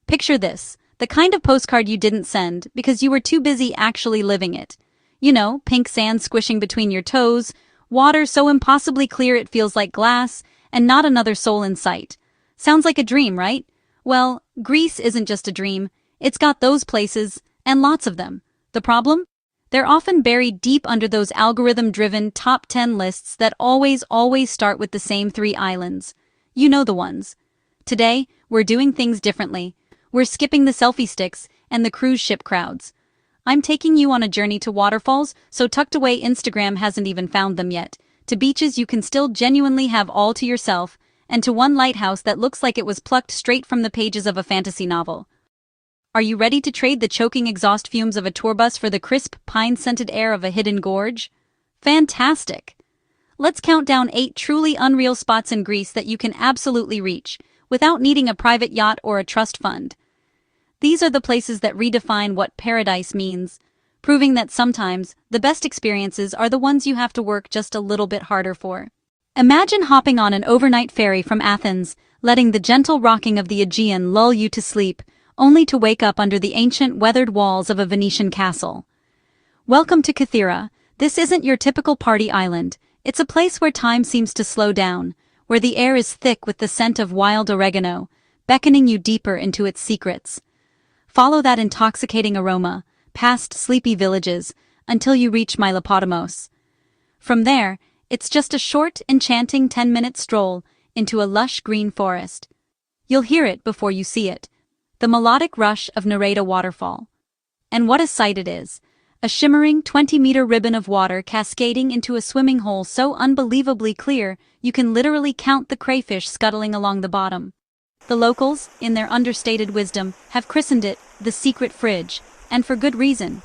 Picture this, the kind of postcard you didn't send because you were too busy actually living it. You know, pink sand squishing between your toes, water so impossibly clear it feels like glass, and not another soul in sight. Sounds like a dream, right? Well, Greece isn't just a dream, it's got those places, and lots of them. The problem? They're often buried deep under those algorithm-driven top 10 lists that always start with the same 3 islands. You know the ones. Today, we're doing things differently. We're skipping the selfie sticks and the cruise ship crowds. I'm taking you on a journey to waterfalls so tucked away Instagram hasn't even found them yet, to beaches you can still genuinely have all to yourself, and to one lighthouse that looks like it was plucked straight from the pages of a fantasy novel. Are you ready to trade the choking exhaust fumes of a tour bus for the crisp, pine-scented air of a hidden gorge? Fantastic! Let's count down 8 truly unreal spots in Greece that you can absolutely reach, without needing a private yacht or a trust fund. These are the places that redefine what paradise means, proving that sometimes the best experiences are the ones you have to work just a little bit harder for. Imagine hopping on an overnight ferry from Athens, letting the gentle rocking of the Aegean lull you to sleep, only to wake up under the ancient weathered walls of a Venetian castle. Welcome to Kythera. This isn't your typical party island. It's a place where time seems to slow down, where the air is thick with the scent of wild oregano, beckoning you deeper into its secrets. Follow that intoxicating aroma, past sleepy villages, until you reach Mylopotamos. From there, it's just a short, enchanting 10-minute stroll into a lush green forest. You'll hear it before you see it. The melodic rush of Nereda waterfall. And what a sight it is! A shimmering 20-meter ribbon of water cascading into a swimming hole so unbelievably clear you can literally count the crayfish scuttling along the bottom. The locals, in their understated wisdom, have christened it the secret fridge, and for good reason.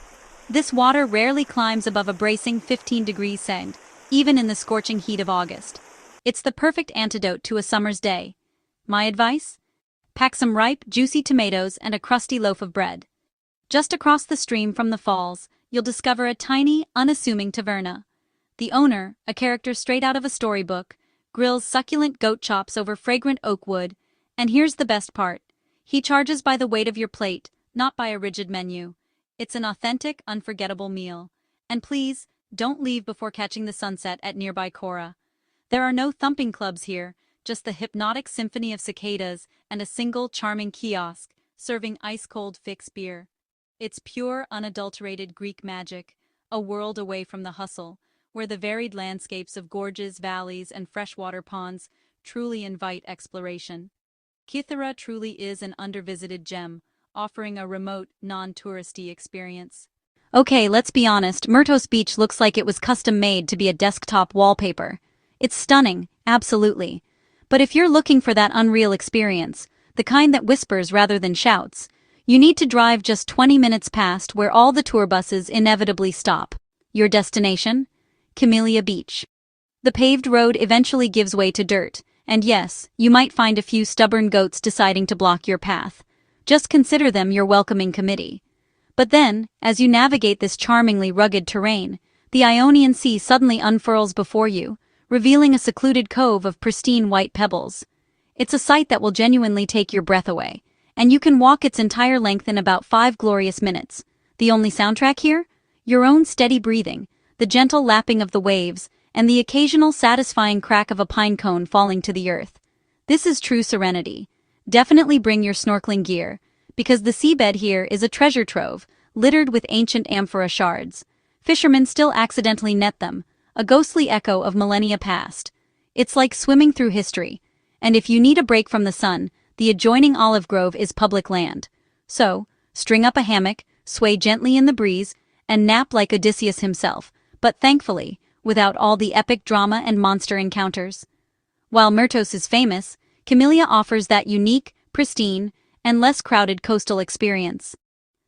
This water rarely climbs above a bracing 15 degrees Celsius, even in the scorching heat of August. It's the perfect antidote to a summer's day. My advice? Pack some ripe, juicy tomatoes and a crusty loaf of bread. Just across the stream from the falls, you'll discover a tiny, unassuming taverna. The owner, a character straight out of a storybook, grills succulent goat chops over fragrant oak wood, and here's the best part. He charges by the weight of your plate, not by a rigid menu. It's an authentic, unforgettable meal. And please, don't leave before catching the sunset at nearby Kora. There are no thumping clubs here, just the hypnotic symphony of cicadas and a single charming kiosk serving ice-cold fixed beer. It's pure, unadulterated Greek magic, a world away from the hustle, where the varied landscapes of gorges, valleys, and freshwater ponds truly invite exploration. Kythera truly is an undervisited gem, offering a remote, non-touristy experience. Okay, let's be honest, Myrtos Beach looks like it was custom-made to be a desktop wallpaper. It's stunning, absolutely. But if you're looking for that unreal experience, the kind that whispers rather than shouts, you need to drive just 20 minutes past where all the tour buses inevitably stop. Your destination? Camellia Beach. The paved road eventually gives way to dirt, and yes, you might find a few stubborn goats deciding to block your path. Just consider them your welcoming committee. But then, as you navigate this charmingly rugged terrain, the Ionian Sea suddenly unfurls before you, revealing a secluded cove of pristine white pebbles. It's a sight that will genuinely take your breath away, and you can walk its entire length in about 5 glorious minutes. The only soundtrack here? Your own steady breathing, the gentle lapping of the waves, and the occasional satisfying crack of a pine cone falling to the earth. This is true serenity. Definitely bring your snorkeling gear, because the seabed here is a treasure trove, littered with ancient amphora shards. Fishermen still accidentally net them, a ghostly echo of millennia past. It's like swimming through history, and if you need a break from the sun, the adjoining olive grove is public land. So, string up a hammock, sway gently in the breeze, and nap like Odysseus himself, but thankfully, without all the epic drama and monster encounters. While Myrtos is famous, Camellia offers that unique, pristine, and less crowded coastal experience.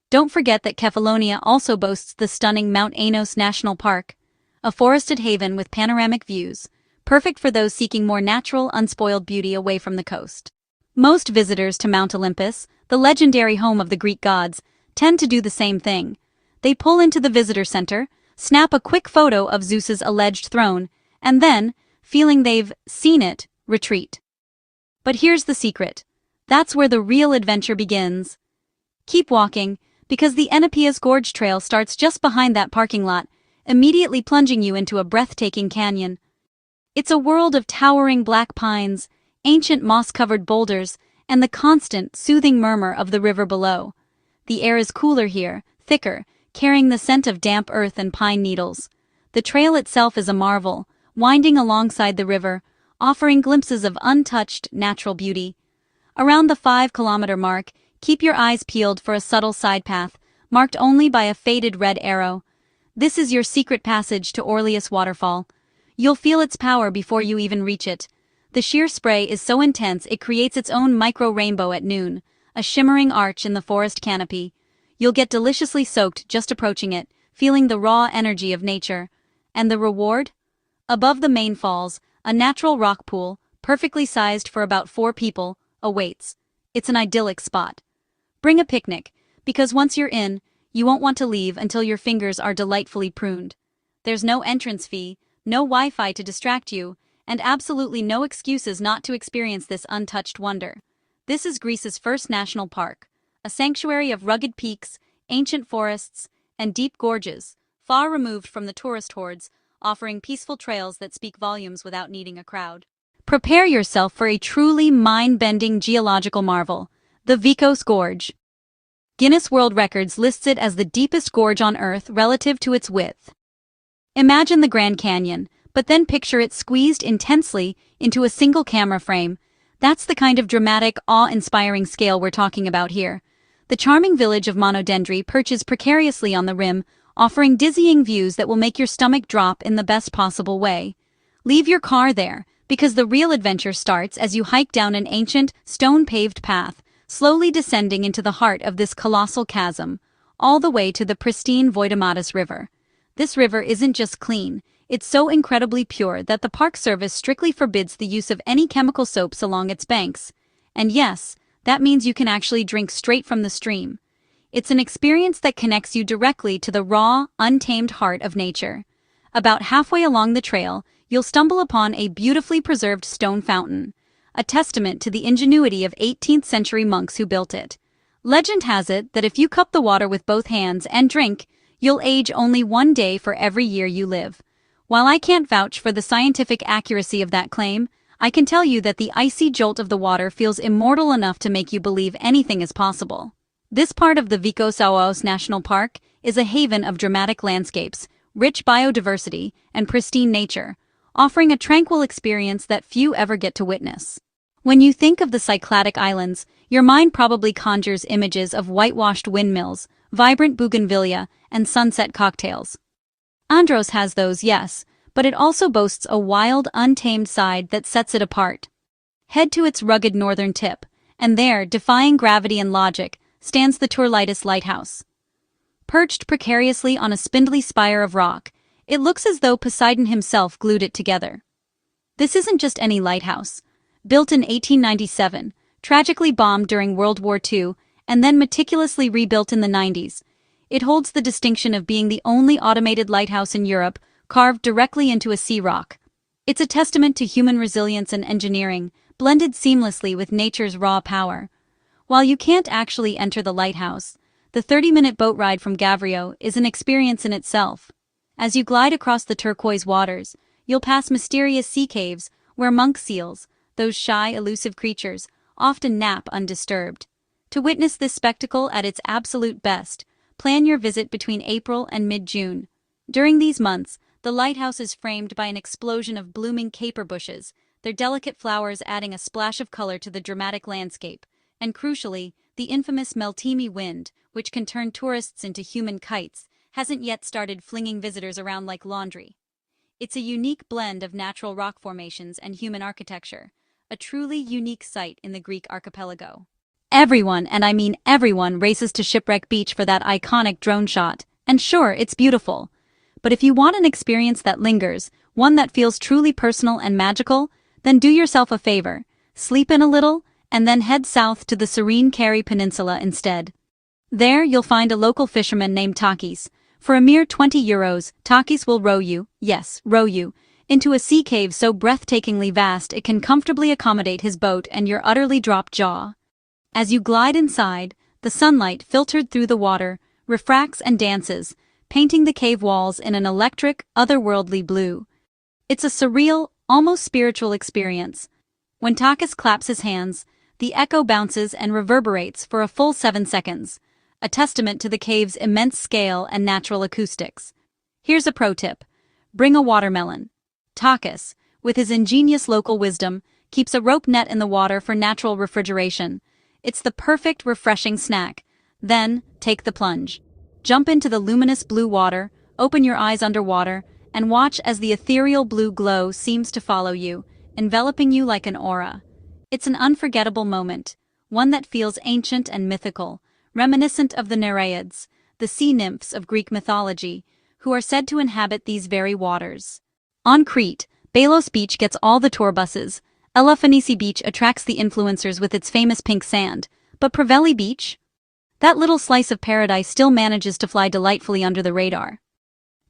Don't forget that Kefalonia also boasts the stunning Mount Anos National Park, a forested haven with panoramic views, perfect for those seeking more natural, unspoiled beauty away from the coast. Most visitors to Mount Olympus, the legendary home of the Greek gods, tend to do the same thing. They pull into the visitor center, snap a quick photo of Zeus's alleged throne, and then, feeling they've seen it, retreat. But here's the secret. That's where the real adventure begins. Keep walking, because the Ennepeas Gorge Trail starts just behind that parking lot, immediately plunging you into a breathtaking canyon. It's a world of towering black pines, ancient moss-covered boulders, and the constant, soothing murmur of the river below. The air is cooler here, thicker, carrying the scent of damp earth and pine needles. The trail itself is a marvel, winding alongside the river, offering glimpses of untouched, natural beauty. Around the 5-kilometer mark, keep your eyes peeled for a subtle side path, marked only by a faded red arrow. This is your secret passage to Orleus Waterfall. You'll feel its power before you even reach it. The sheer spray is so intense it creates its own micro-rainbow at noon, a shimmering arch in the forest canopy. You'll get deliciously soaked just approaching it, feeling the raw energy of nature. And the reward? Above the main falls, a natural rock pool, perfectly sized for about 4 people, awaits. It's an idyllic spot. Bring a picnic, because once you're in, you won't want to leave until your fingers are delightfully pruned. There's no entrance fee, no Wi-Fi to distract you, and absolutely no excuses not to experience this untouched wonder. This is Greece's first national park, a sanctuary of rugged peaks, ancient forests, and deep gorges, far removed from the tourist hordes, offering peaceful trails that speak volumes without needing a crowd. Prepare yourself for a truly mind-bending geological marvel, the Vikos Gorge. Guinness World Records lists it as the deepest gorge on Earth relative to its width. Imagine the Grand Canyon, but then picture it squeezed intensely into a single camera frame. That's the kind of dramatic, awe-inspiring scale we're talking about here. The charming village of Monodendry perches precariously on the rim, offering dizzying views that will make your stomach drop in the best possible way. Leave your car there, because the real adventure starts as you hike down an ancient, stone-paved path, slowly descending into the heart of this colossal chasm, all the way to the pristine Voidomatis River. This river isn't just clean, it's so incredibly pure that the Park Service strictly forbids the use of any chemical soaps along its banks. And yes, that means you can actually drink straight from the stream. It's an experience that connects you directly to the raw, untamed heart of nature. About halfway along the trail, you'll stumble upon a beautifully preserved stone fountain, a testament to the ingenuity of 18th-century monks who built it. Legend has it that if you cup the water with both hands and drink, you'll age only 1 day for every year you live. While I can't vouch for the scientific accuracy of that claim, I can tell you that the icy jolt of the water feels immortal enough to make you believe anything is possible. This part of the Vikos National Park is a haven of dramatic landscapes, rich biodiversity, and pristine nature, offering a tranquil experience that few ever get to witness. When you think of the Cycladic Islands, your mind probably conjures images of whitewashed windmills, vibrant bougainvillea, and sunset cocktails. Andros has those, yes, but it also boasts a wild, untamed side that sets it apart. Head to its rugged northern tip, and there, defying gravity and logic, stands the Turlitis Lighthouse. Perched precariously on a spindly spire of rock, it looks as though Poseidon himself glued it together. This isn't just any lighthouse. Built in 1897, tragically bombed during World War II, and then meticulously rebuilt in the 90s, it holds the distinction of being the only automated lighthouse in Europe carved directly into a sea rock. It's a testament to human resilience and engineering, blended seamlessly with nature's raw power. While you can't actually enter the lighthouse, the 30-minute boat ride from Gavrio is an experience in itself. As you glide across the turquoise waters, you'll pass mysterious sea caves where monk seals, those shy, elusive creatures, often nap undisturbed. To witness this spectacle at its absolute best, plan your visit between April and mid-June. During these months, the lighthouse is framed by an explosion of blooming caper bushes, their delicate flowers adding a splash of color to the dramatic landscape, and crucially, the infamous Meltemi wind, which can turn tourists into human kites, hasn't yet started flinging visitors around like laundry. It's a unique blend of natural rock formations and human architecture, a truly unique sight in the Greek archipelago. Everyone, and I mean everyone, races to Shipwreck Beach for that iconic drone shot, and sure, it's beautiful. But if you want an experience that lingers, one that feels truly personal and magical, then do yourself a favor, sleep in a little, and then head south to the serene Keri Peninsula instead. There, you'll find a local fisherman named Takis. For a mere €20, Takis will row you, yes, row you, into a sea cave so breathtakingly vast it can comfortably accommodate his boat and your utterly dropped jaw. As you glide inside, the sunlight filtered through the water refracts and dances, painting the cave walls in an electric, otherworldly blue. It's a surreal, almost spiritual experience. When Takis claps his hands, the echo bounces and reverberates for a full 7 seconds, a testament to the cave's immense scale and natural acoustics. Here's a pro tip. Bring a watermelon. Takis, with his ingenious local wisdom, keeps a rope net in the water for natural refrigeration. It's the perfect, refreshing snack. Then, take the plunge. Jump into the luminous blue water, open your eyes underwater, and watch as the ethereal blue glow seems to follow you, enveloping you like an aura. It's an unforgettable moment, one that feels ancient and mythical, reminiscent of the Nereids, the sea nymphs of Greek mythology, who are said to inhabit these very waters. On Crete, Balos Beach gets all the tour buses. Elefanici Beach attracts the influencers with its famous pink sand, but Preveli Beach? That little slice of paradise still manages to fly delightfully under the radar.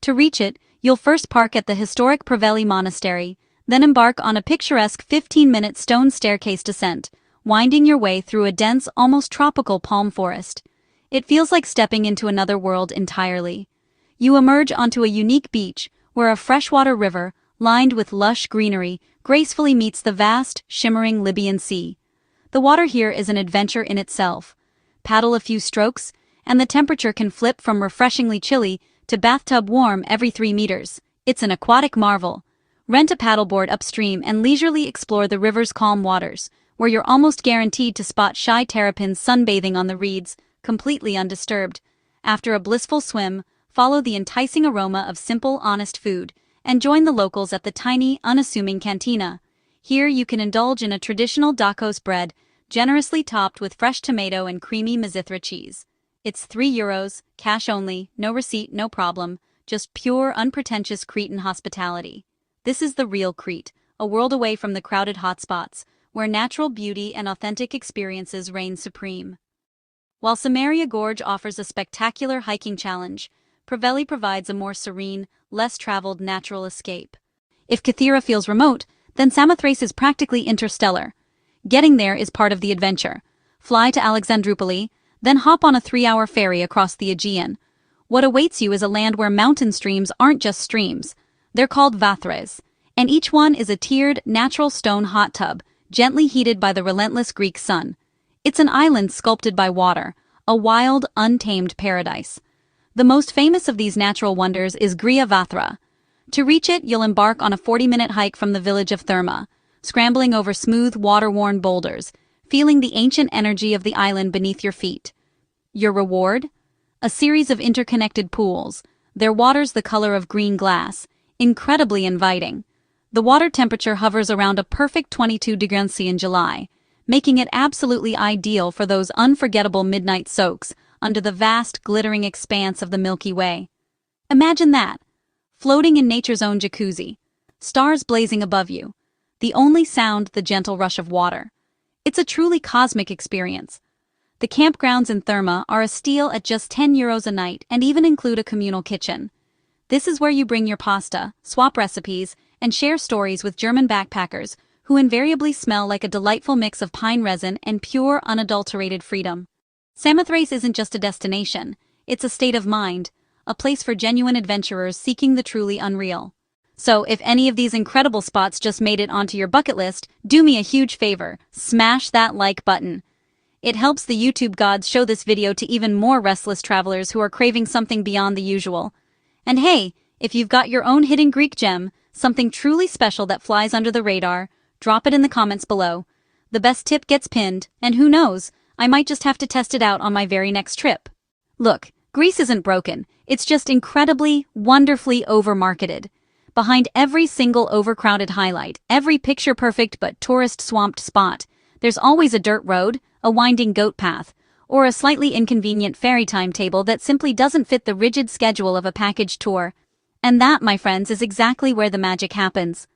To reach it, you'll first park at the historic Preveli Monastery, then embark on a picturesque 15-minute stone staircase descent, winding your way through a dense, almost tropical palm forest. It feels like stepping into another world entirely. You emerge onto a unique beach, where a freshwater river, lined with lush greenery, gracefully meets the vast, shimmering Libyan Sea. The water here is an adventure in itself. Paddle a few strokes, and the temperature can flip from refreshingly chilly to bathtub warm every 3 meters. It's an aquatic marvel. Rent a paddleboard upstream and leisurely explore the river's calm waters, where you're almost guaranteed to spot shy terrapins sunbathing on the reeds, completely undisturbed. After a blissful swim, follow the enticing aroma of simple, honest food, and join the locals at the tiny, unassuming cantina. Here you can indulge in a traditional Dakos bread, generously topped with fresh tomato and creamy Mizithra cheese. It's €3, cash only, no receipt, no problem, just pure, unpretentious Cretan hospitality. This is the real Crete, a world away from the crowded hotspots, where natural beauty and authentic experiences reign supreme. While Samaria Gorge offers a spectacular hiking challenge, Preveli provides a more serene, less traveled natural escape. If Kythera feels remote, then Samothrace is practically interstellar. Getting there is part of the adventure. Fly to Alexandroupoli, then hop on a 3-hour ferry across the Aegean. What awaits you is a land where mountain streams aren't just streams. They're called vathres, and each one is a tiered, natural stone hot tub, gently heated by the relentless Greek sun. It's an island sculpted by water, a wild, untamed paradise. The most famous of these natural wonders is Gria Vathra. To reach it, you'll embark on a 40-minute hike from the village of Therma, scrambling over smooth, water-worn boulders, feeling the ancient energy of the island beneath your feet. Your reward? A series of interconnected pools, their waters the color of green glass, incredibly inviting. The water temperature hovers around a perfect 22 degrees C in July, making it absolutely ideal for those unforgettable midnight soaks under the vast, glittering expanse of the Milky Way. Imagine that, floating in nature's own jacuzzi, stars blazing above you, the only sound the gentle rush of water. It's a truly cosmic experience. The campgrounds in Therma are a steal at just €10 a night and even include a communal kitchen. This is where you bring your pasta, swap recipes, and share stories with German backpackers who invariably smell like a delightful mix of pine resin and pure, unadulterated freedom. Samothrace isn't just a destination, it's a state of mind, a place for genuine adventurers seeking the truly unreal. So, if any of these incredible spots just made it onto your bucket list, do me a huge favor, smash that like button. It helps the YouTube gods show this video to even more restless travelers who are craving something beyond the usual. And hey, if you've got your own hidden Greek gem, something truly special that flies under the radar, drop it in the comments below. The best tip gets pinned, and who knows, I might just have to test it out on my very next trip. Look, Greece isn't broken, it's just incredibly, wonderfully over-marketed. Behind every single overcrowded highlight, every picture-perfect but tourist-swamped spot, there's always a dirt road, a winding goat path, or a slightly inconvenient ferry timetable that simply doesn't fit the rigid schedule of a packaged tour. And that, my friends, is exactly where the magic happens.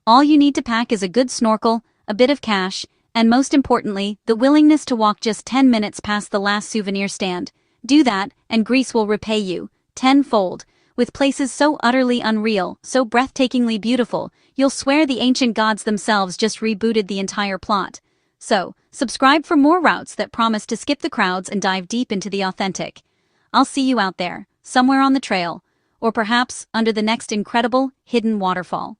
All you need to pack is a good snorkel, a bit of cash, and most importantly, the willingness to walk just 10 minutes past the last souvenir stand. Do that, and Greece will repay you, tenfold. With places so utterly unreal, so breathtakingly beautiful, you'll swear the ancient gods themselves just rebooted the entire plot. So, subscribe for more routes that promise to skip the crowds and dive deep into the authentic. I'll see you out there, somewhere on the trail, or perhaps under the next incredible hidden waterfall.